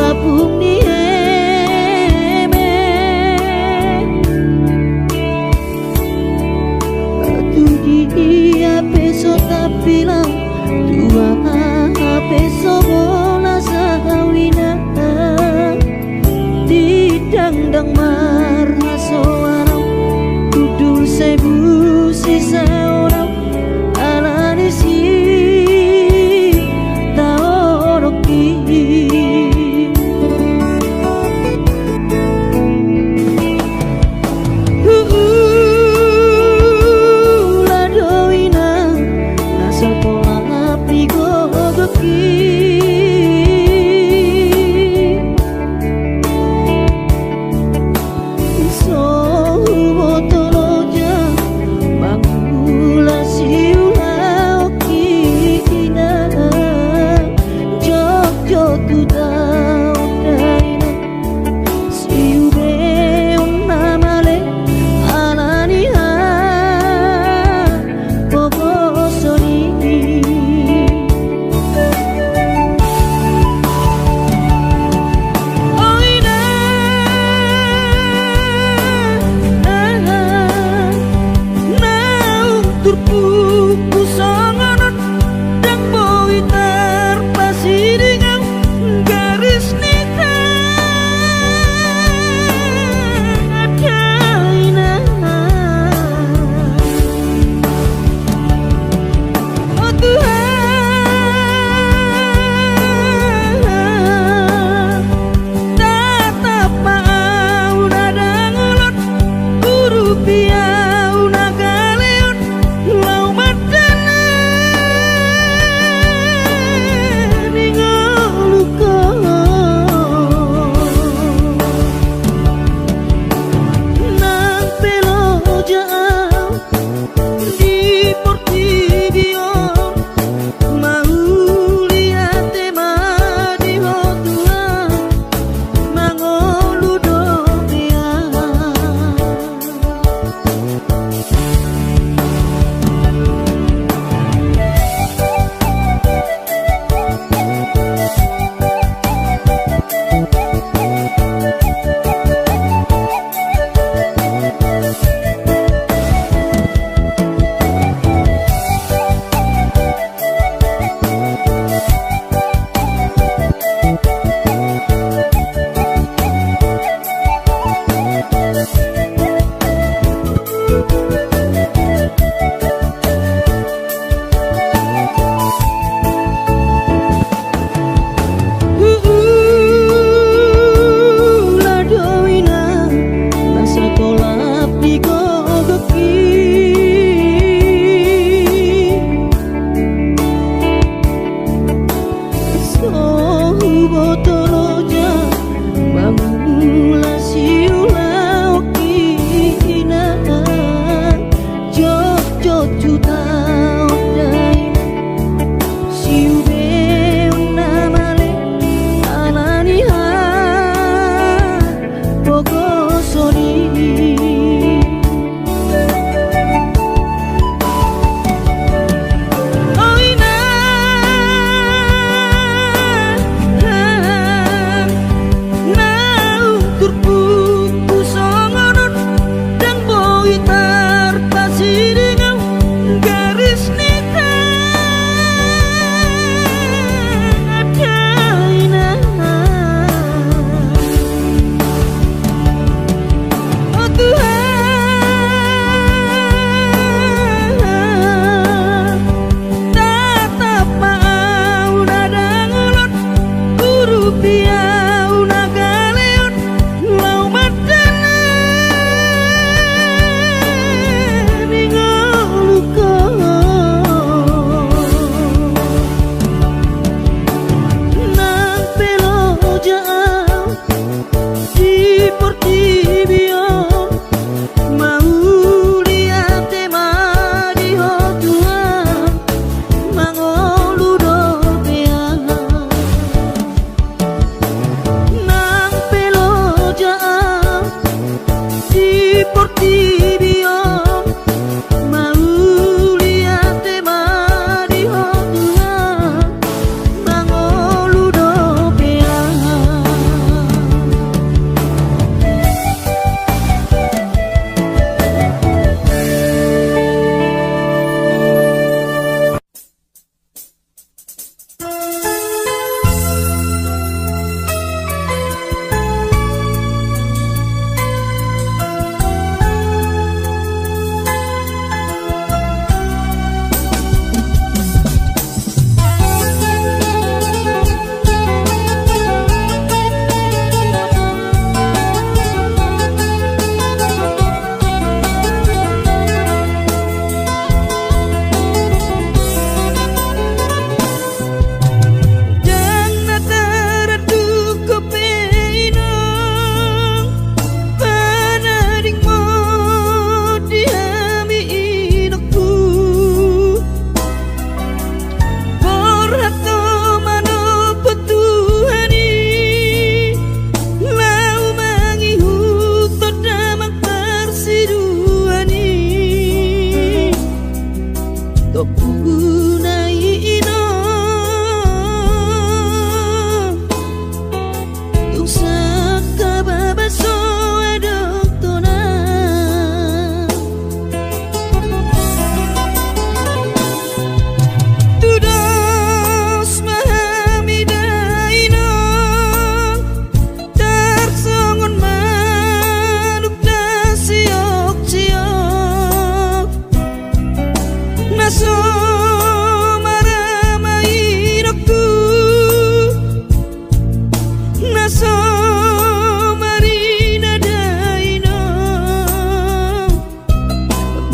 Labung ni tu dia peso tapi lam dua peso bola sawina didang-dang marha seorang dudul sebu sisa orang ala disi taoroki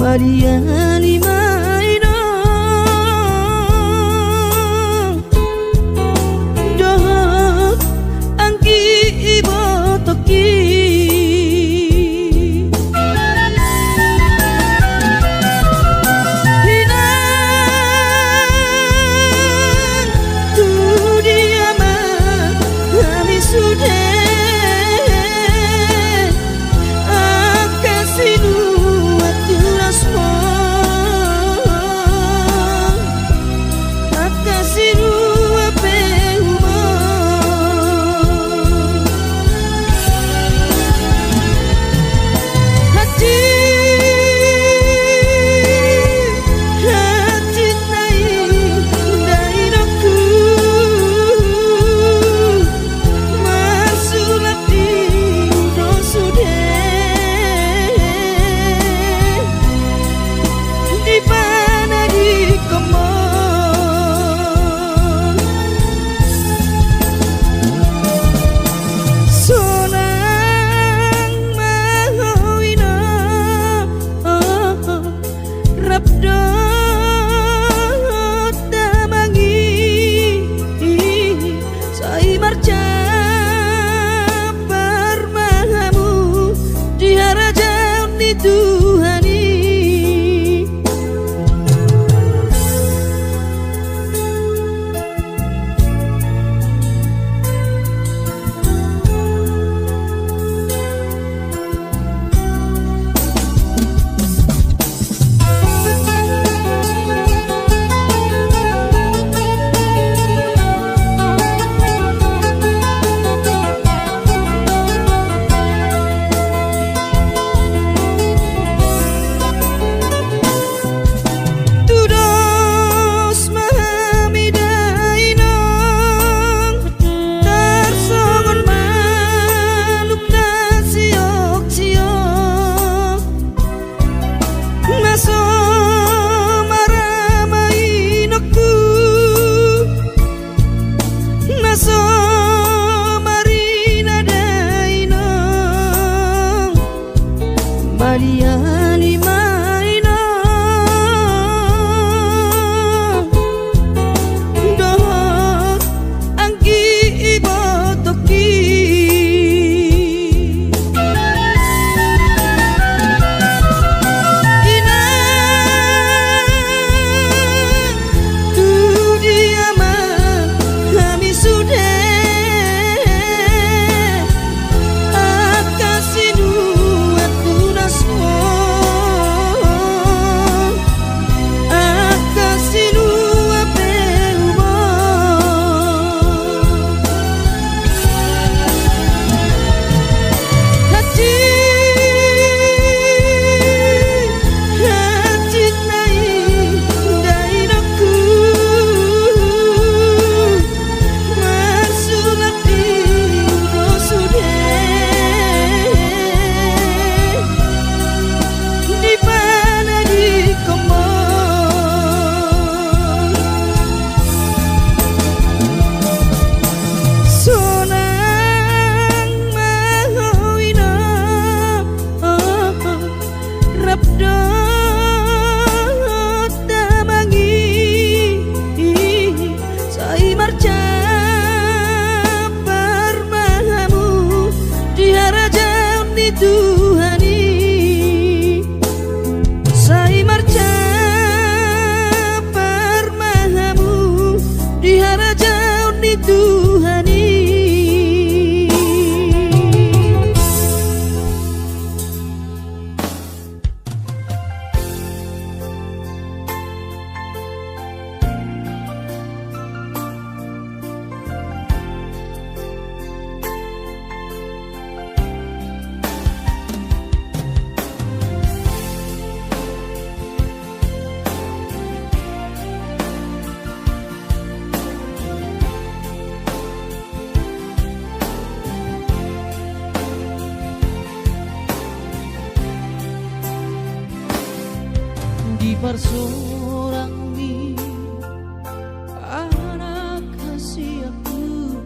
Mariani maino doh angki ibo toki hinan tu dia mah kami sudah akasinu Mariani maino doh angki ibo toki hinan tu dia mah kami sudah akasinu Persorang mi anak kasih aku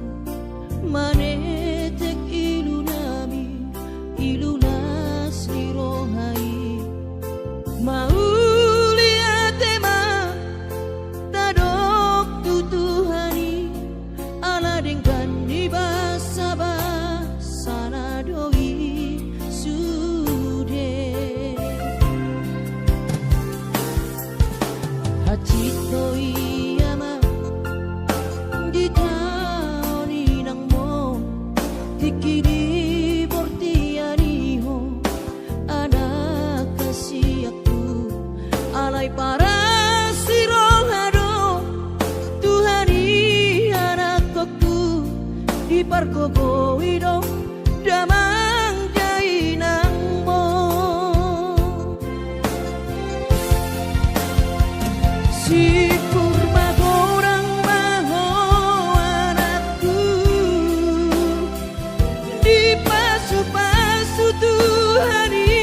manetek ilunami ilunas ni rohai mau Lai para sirohado Tuhani anak kokku di parkogo ido damang jai nangmo si kurma gorang maho anakku di pasu-pasu Tuhani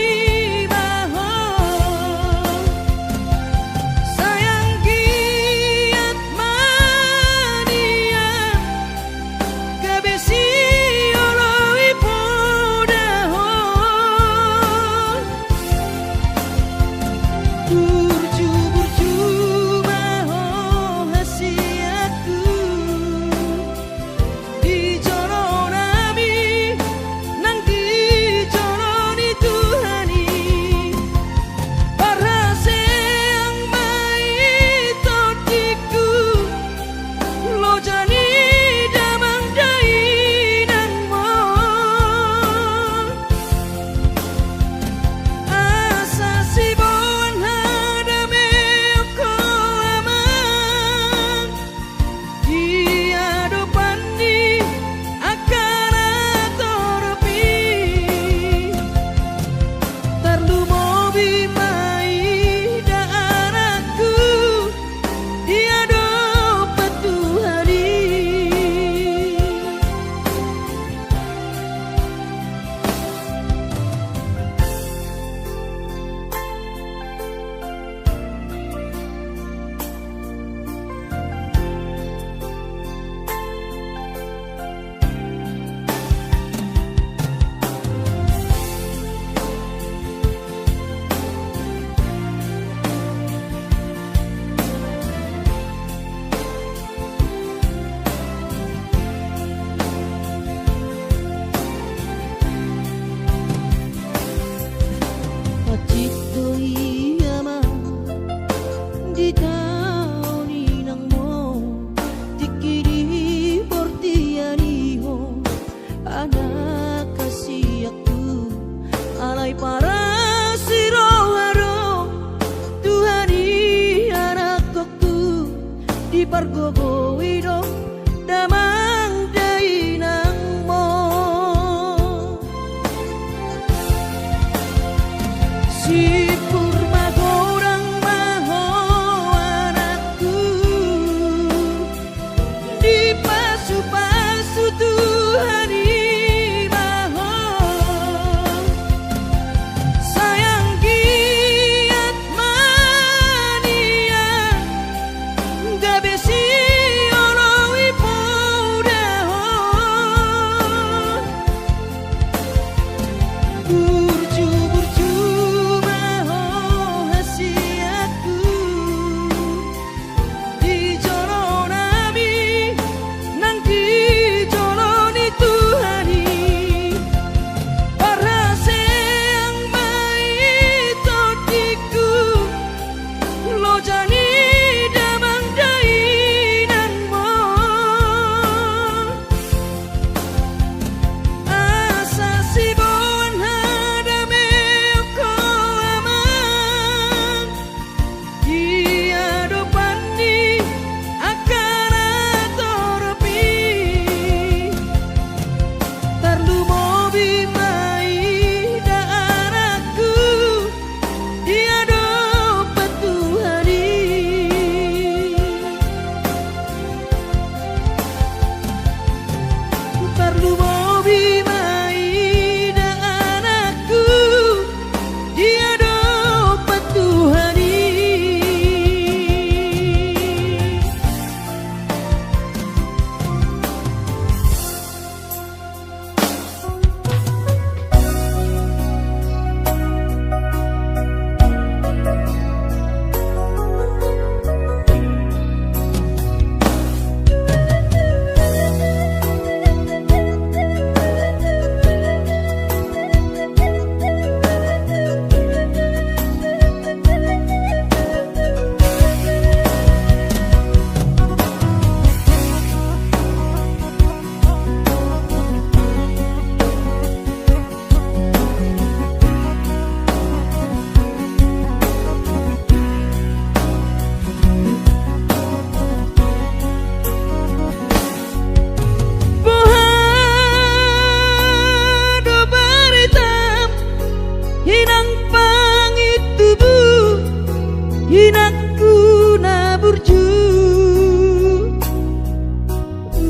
Dinakku na burju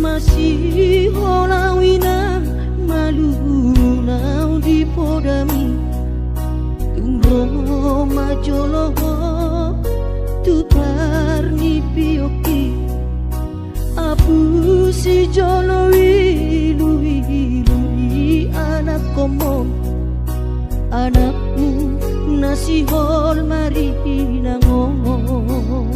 masih holawina malu nau di podami tumro majolo tu parni pioki apu si jolo ilu anak komo anakmu nasi hol mari ngomong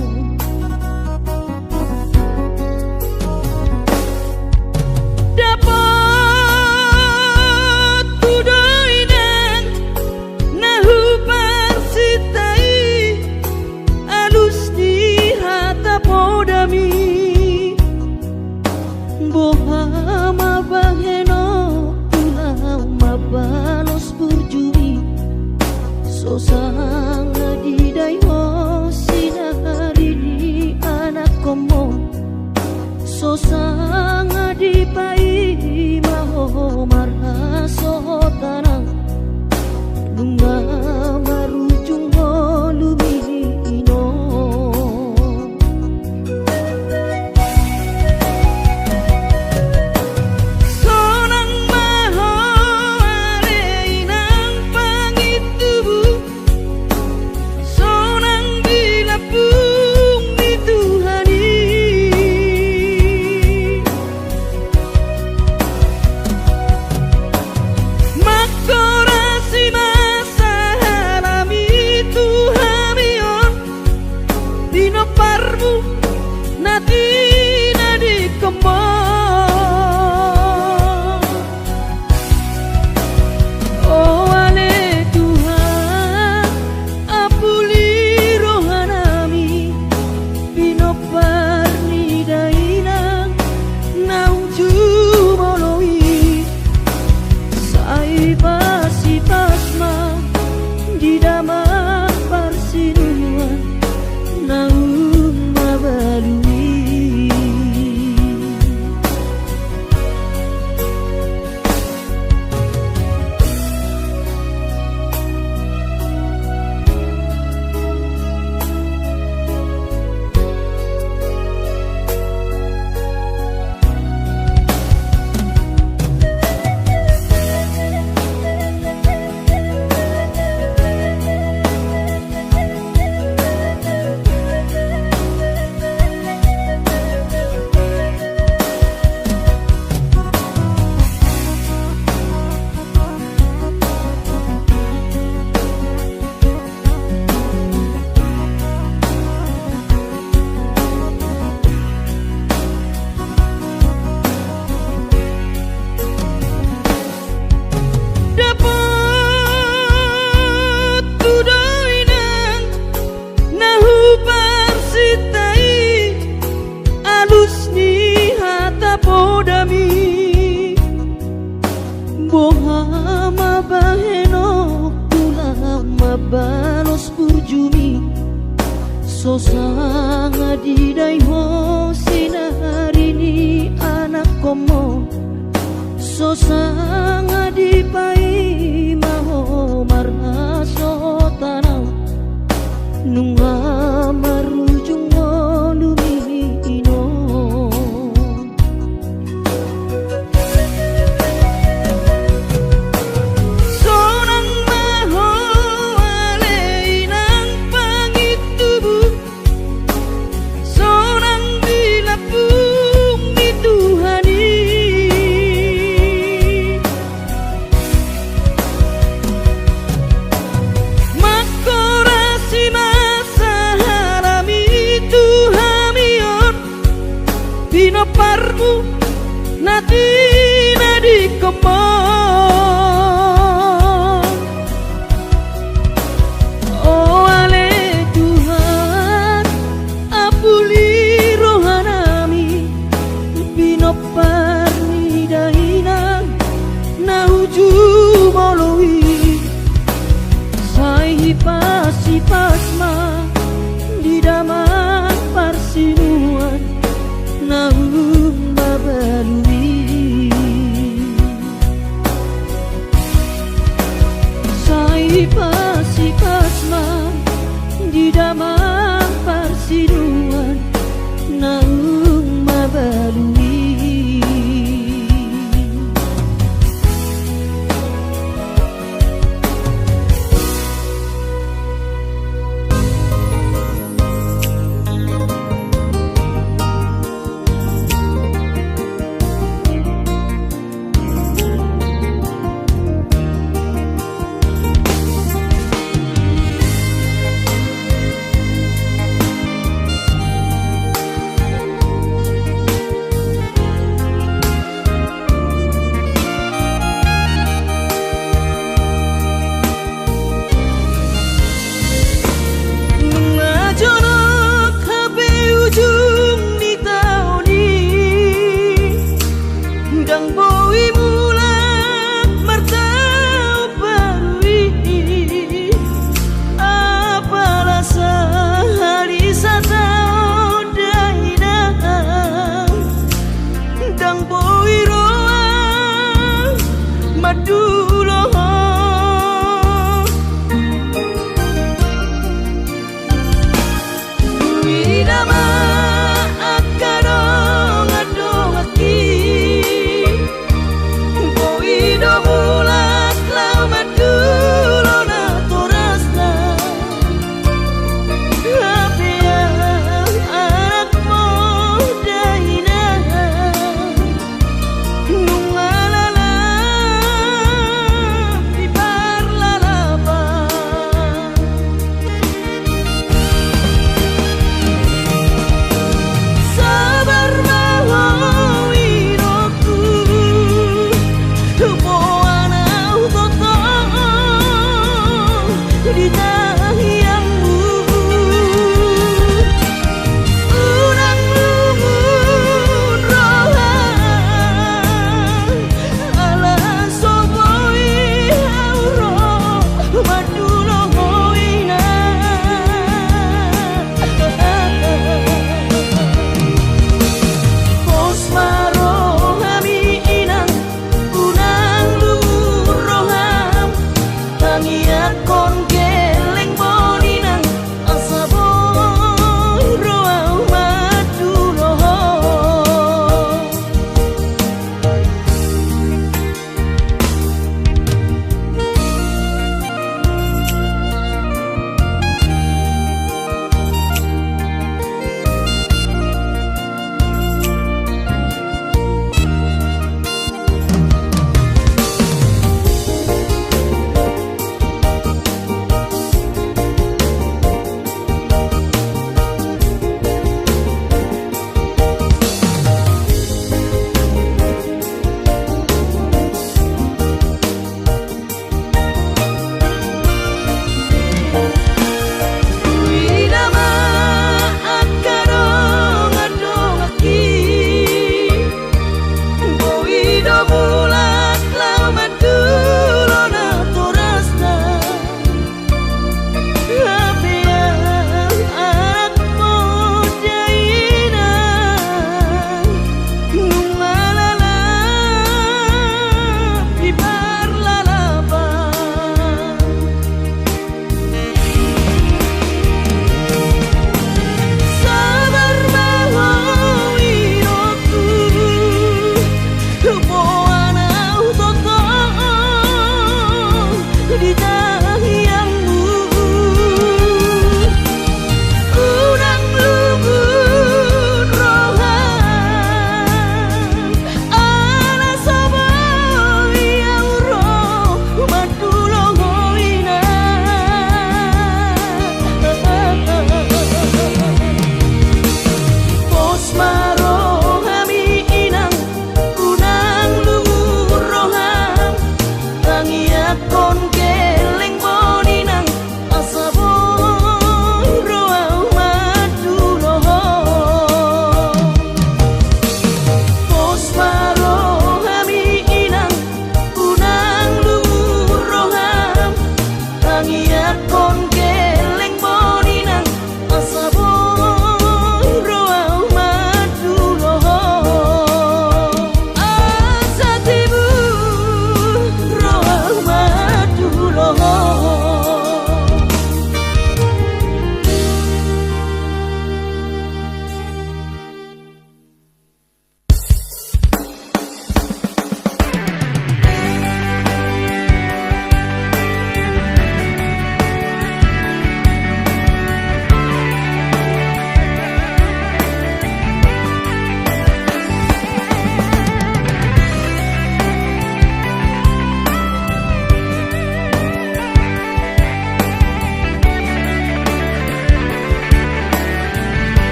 dapat tudoinan nahu parsitai alus di hata podami boha mabaheno tulau mabalos burjui sosang di dayo sinari di anak komo sosang di pai maho marha sotanang bunga marujung lumino sonang maho areinang pangitubu sonang dilapung di Tuhani makorasi masa halami Tuhamion dino parmu nati nadi kembang oh ale Tuhan apuli rohanami dino parni dainang nauju moloi sai pasi pasma di damang parsinuan naum mabalui dapat tudoinan nahu parsitai alus ni hata podami boha mabaheno tulang mabalos burjumi sosang di dayo sinari ni anak komo sosang di pai maho marha sotanau nunga marujung lumino sonang maho aleinang pangitubu sonang dilapung di Tuhani makorasi masa harami Tuhamion dino parmu nati nadi kembang oh ale Tuhan apuli rohanami bino parni dainang nauju moloi sai pasi pasma di damang parsinuan naum babalui sai pasi pasma di damang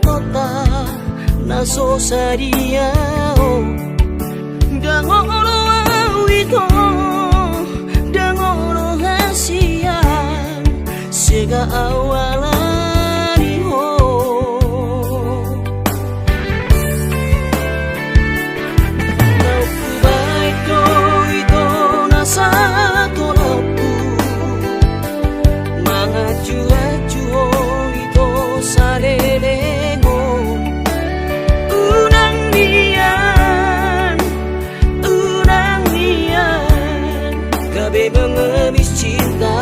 tota naso sadia dangolo awito dangolo hasia sega awalani ho nauku baito ito nasa tolapu mangaju-aju ito salelego unang nian gabe mengemis cinta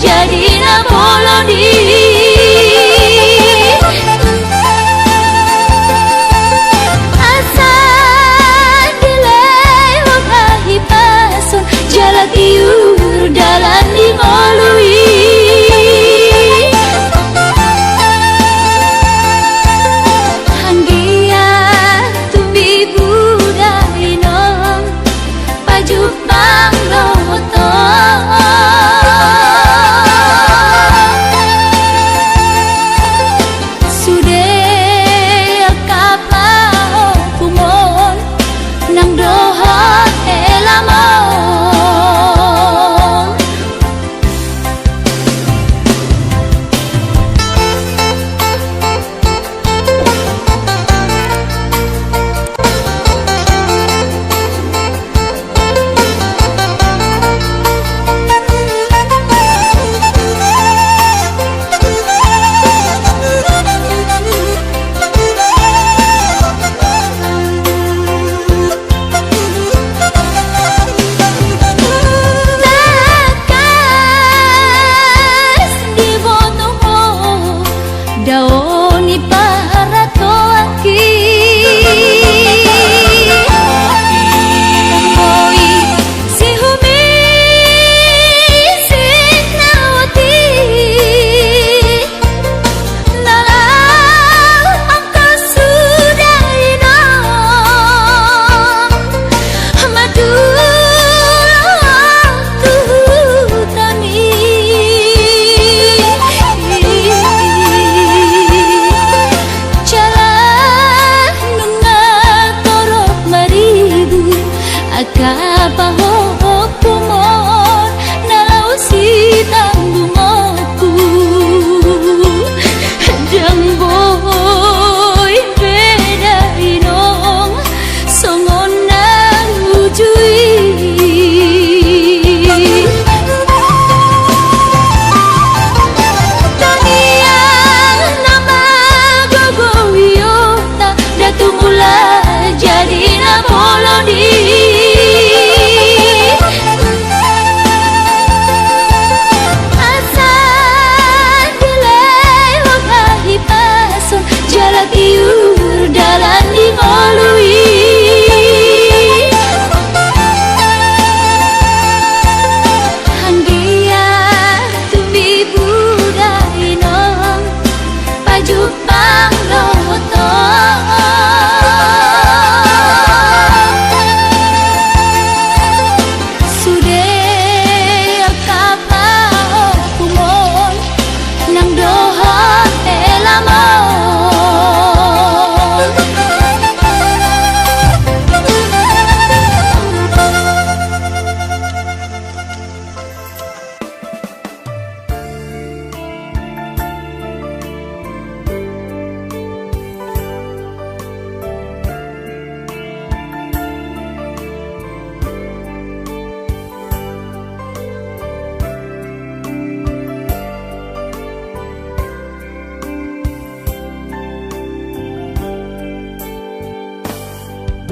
Jadi na bolodi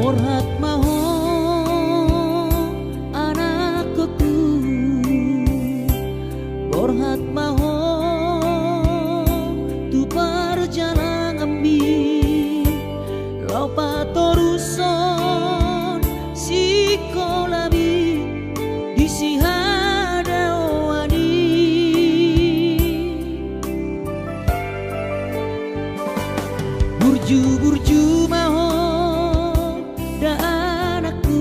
Borhat maho anakku, borhat maho tu perjalanan ambi lau patoruson sikolabi disihada wani burju-burju maho da anakku,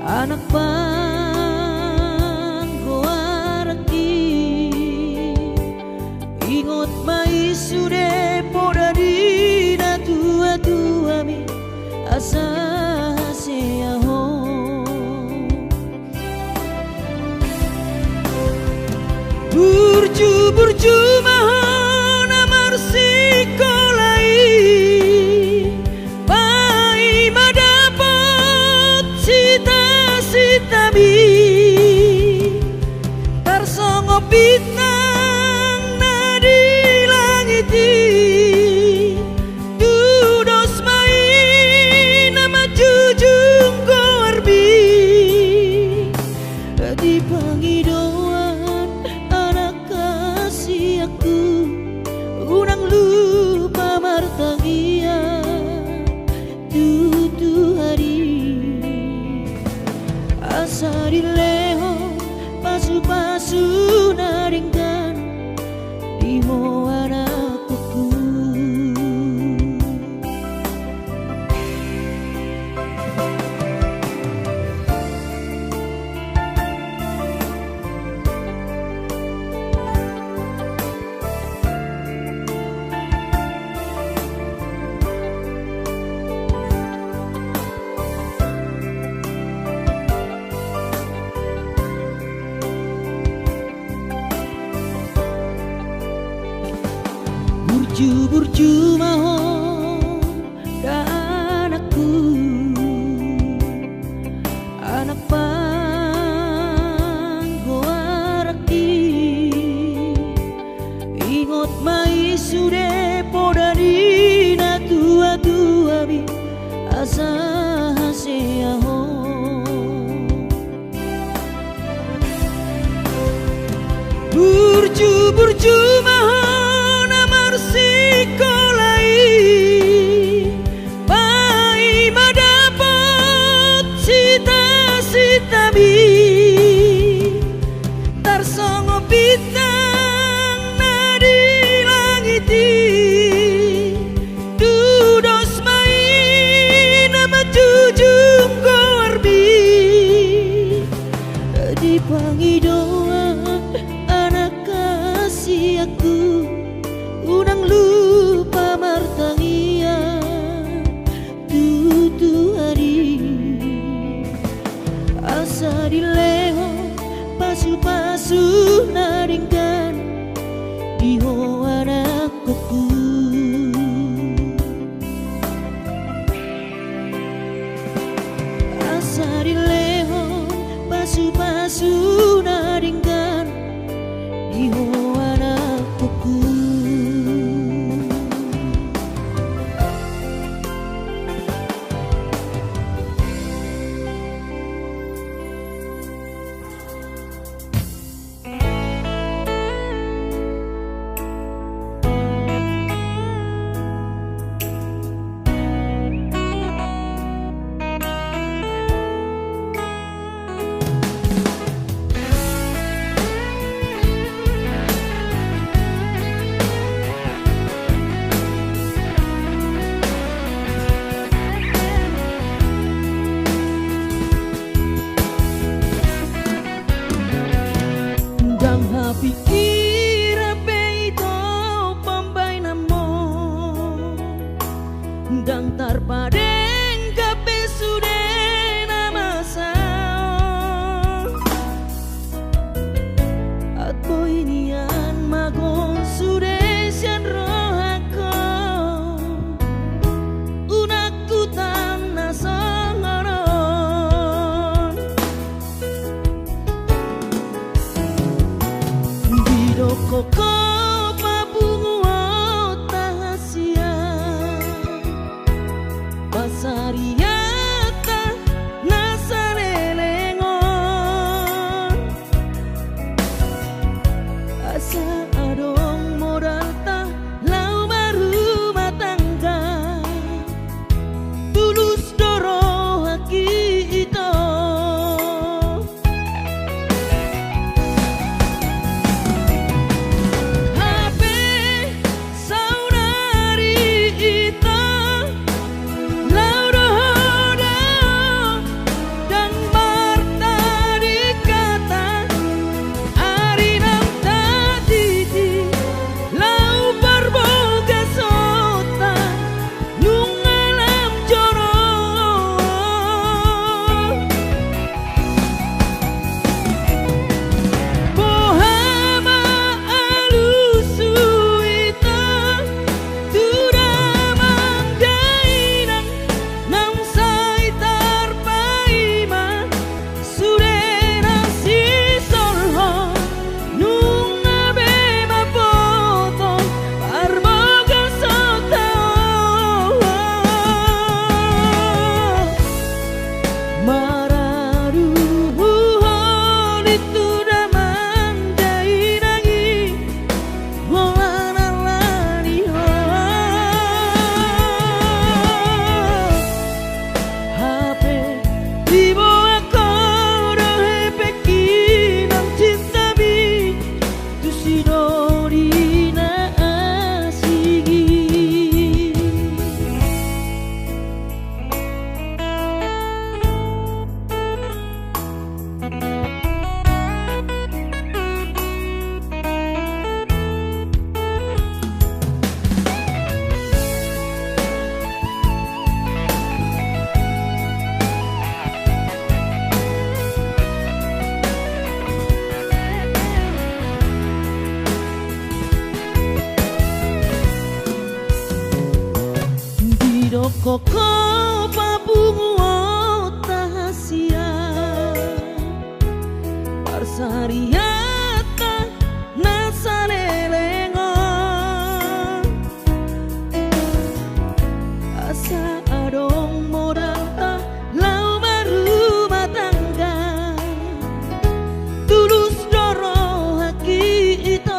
anak panggoaraki ingot mai sude poda dina tua-tua mi asa seaho burju-burju maho namar sikolai pai madapot sita-sita mi tarsongo bintang nadi langiti dudos mai nama jujung goarbi di pangidauan anak kasih aku unang lupa martangia tutu hari asa dileho pasu-pasu naringkan di mo anakku. Burju-burju maho da anakku, anak panggoaraki ingot mai sude poda dina tua-tua mi asa seaho burju-burju maho sikolai pai madapot sita-sita mi tarsongo bintang nadi langiti dudos mai nama jujung goarbi di pangidauan anak kasih aku unang lupa martangia tutu hari asa dileho pasu-pasu naringkan di ho anakku. Asa dileho pasu-pasu naringkan di ho anakku. Pikir beito pambai namo dang tarpadeng kape sude nama sao at boy nian magon sude sian rohako unakku tan nasangaron koko pabungu tahasia koko pabungu tahasia parsariata nasanelengon asa adong modal tah lau berumah tangga tulus doro haki itu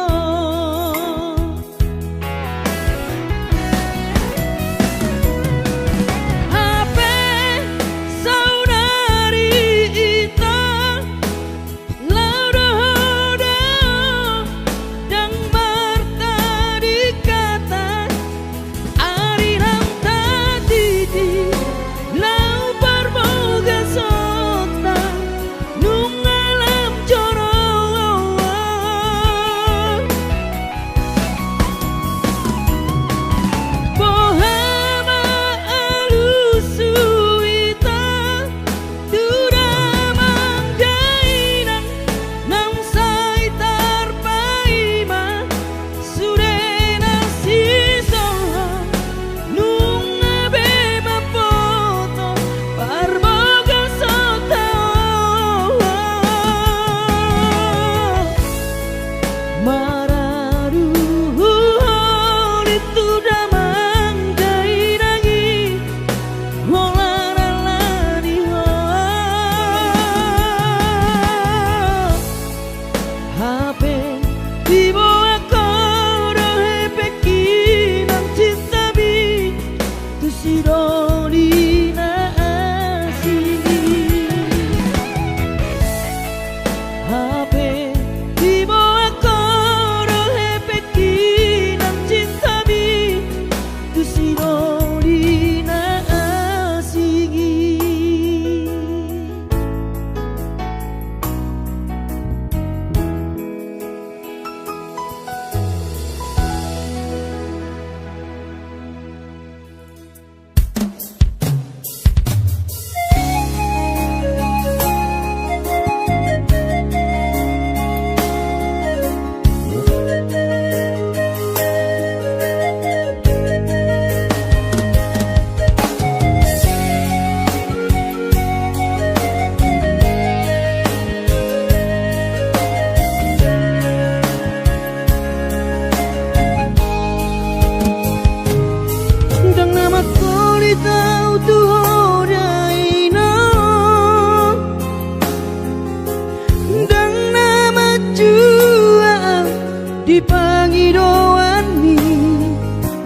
Pangidoani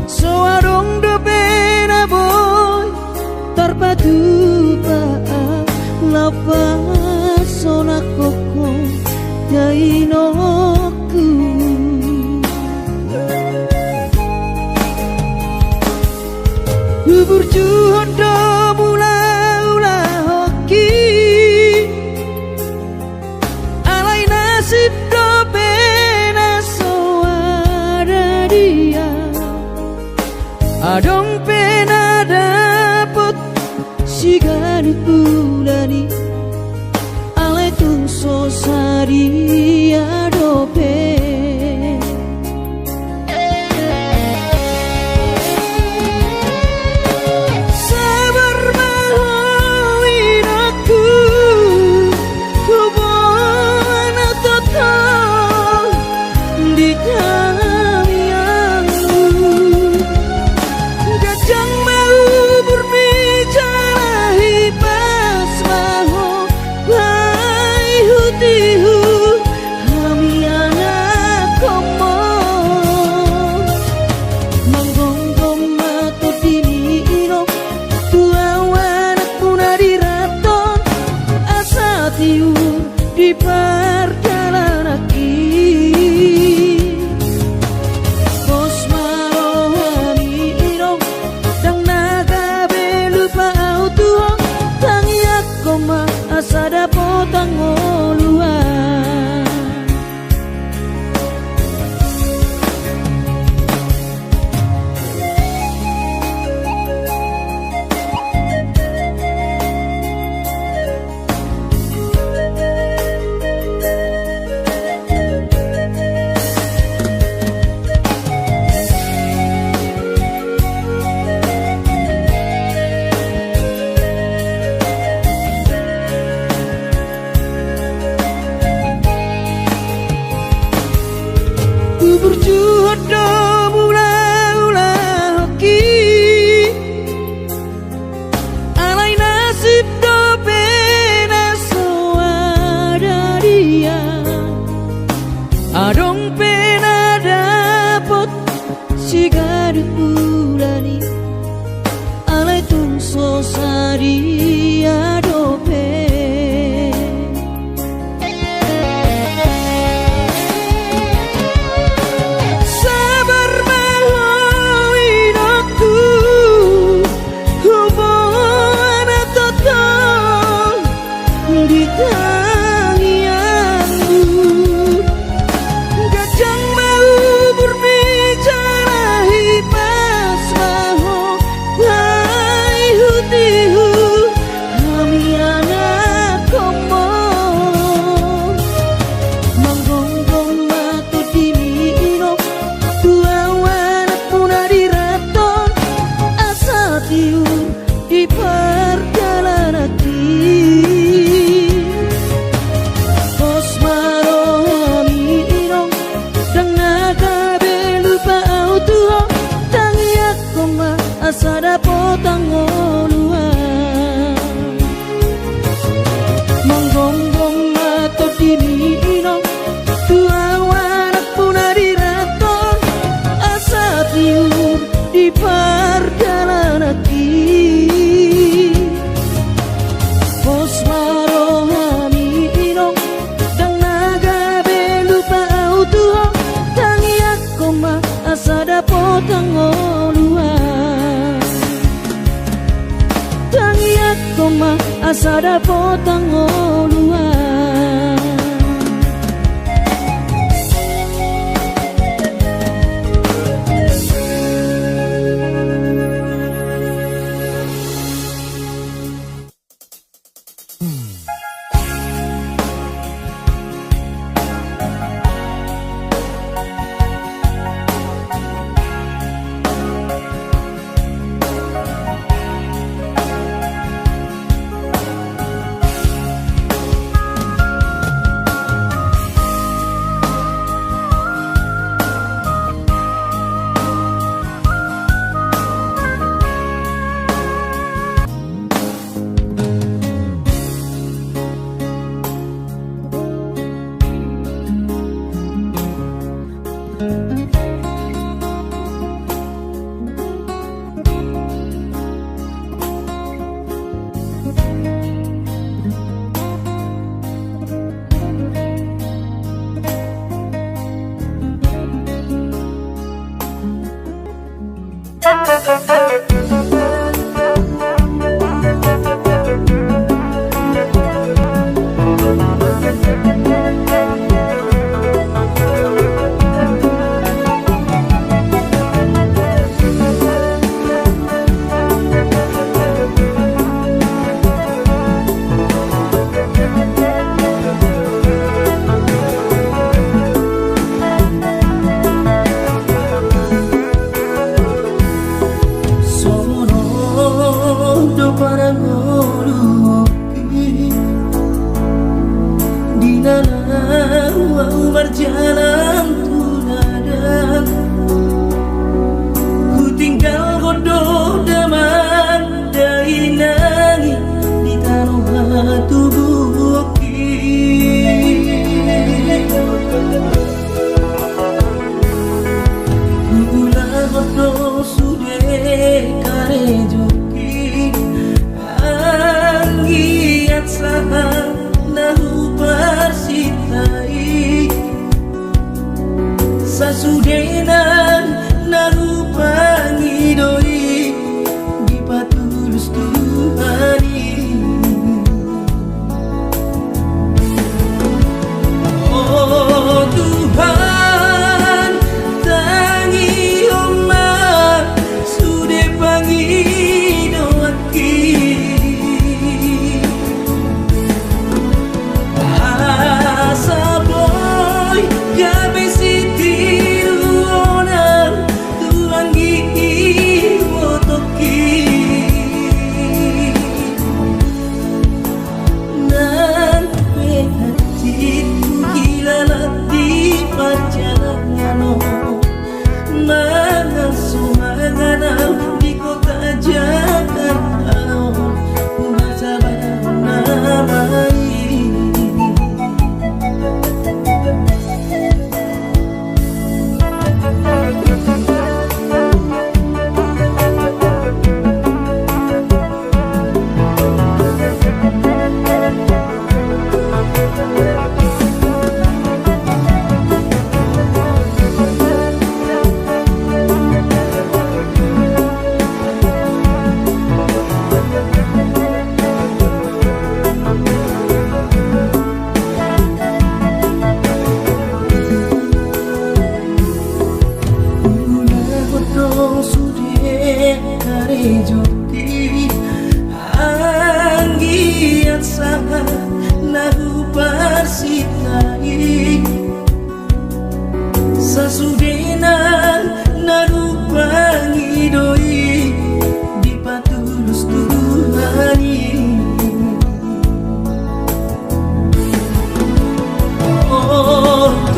soarong do pena boy terpadu paa lapa sona koko dainoku bubur juhon do mula hoki alai nasib do adong pena dapet sigari pulani ale tung sosari adope sabar mahuin aku kubon atau di kami berjuhodo mula-ulah hoki alai nasib do pena soada dia adong pena dapot si gadut bulani alai tung sosari adope sabar mahoin aku hubungan total di tangianmu gajang mau berbicara hipas maho hai hutihu kami anak komo manggonggong matu dimino dua wana puna diraton asa tiur di perjalanan hati pos marohami inong dang naga belupa autuho tangiak koma asa dapotang oluan manggonggong matu dimino dua wana puna diraton asa tiur di perjalanan hati pos marohami inong dang naga belupa autuho tangiak koma asa dapotang oluan tangiak koma asa dapotang oluan berjalan tunadang ku tinggal godoh daman dari nangi di tanah tubuh gula godoh sude kare joki anggiat sahang nahu persitai sasudenan narupangi doi di patulus Tuhani oh Tuhan tangi omah sude pangi doaki asa boy gabe sitiru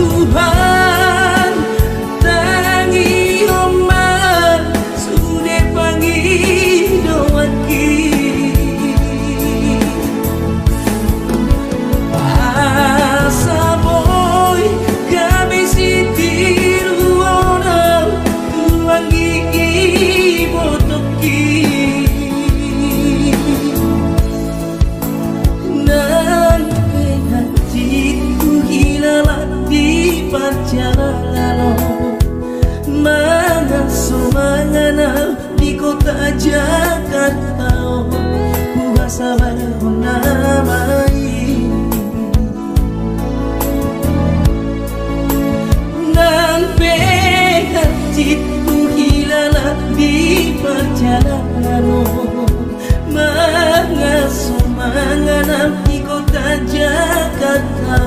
Tuhan tangi omah sudah panggil doaki asa boy kami sitiru orang tuang gigi botoki nan hatiku hilang di perjalanan mengasuh mengenal di kota Jakarta kuasa bernamai nampe hatiku hilang di perjalanan mengasuh mengenal di kota Jakarta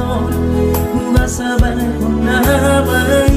kuasa bernamai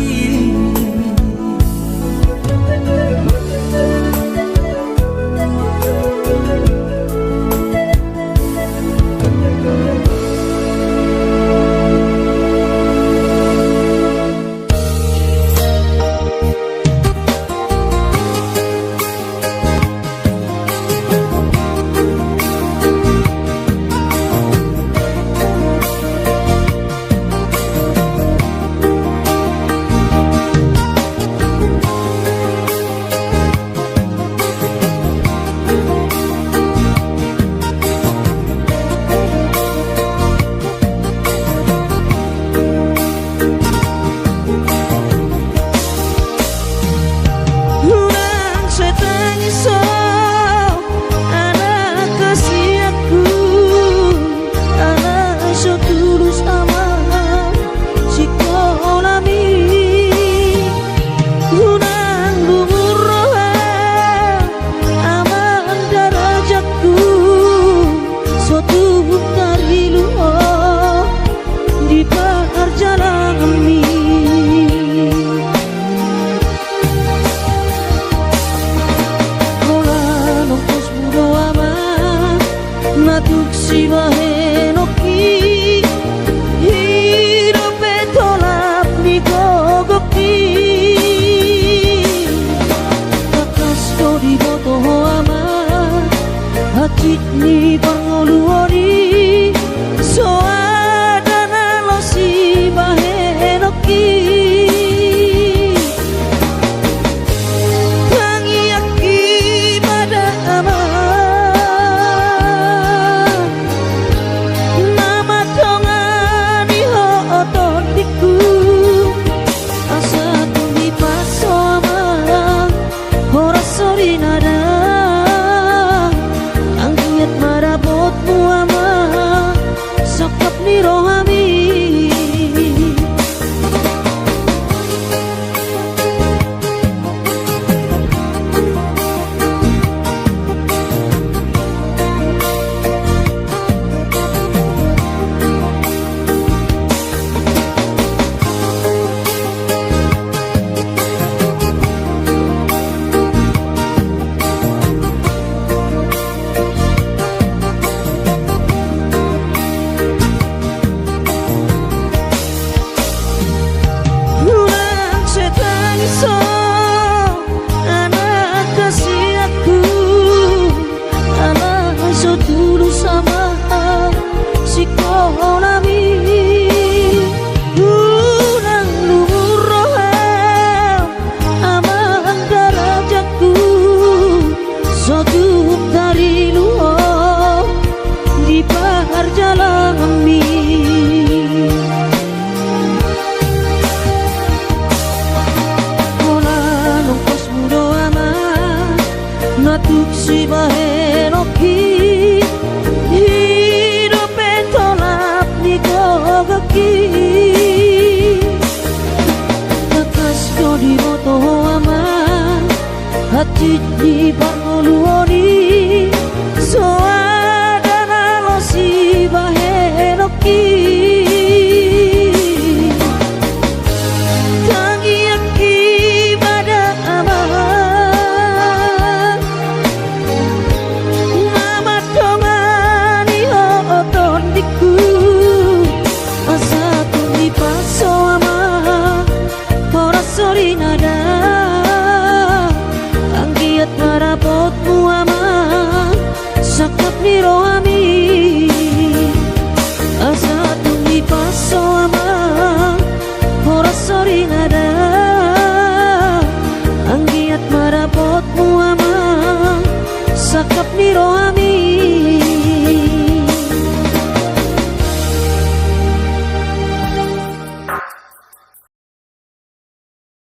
ni pangoluori soadana lo si bahenoki tangi aki pada aman nama tongani ho ototiku asa tumi paso aman ora sori nada marabotmu ama sokap ni rohami si bahenoki hidup tolap ni gogaki kakas di moto aman hati di pangoluoni soadana lo si bahenoki asa tu di paso ama sakap ni rohami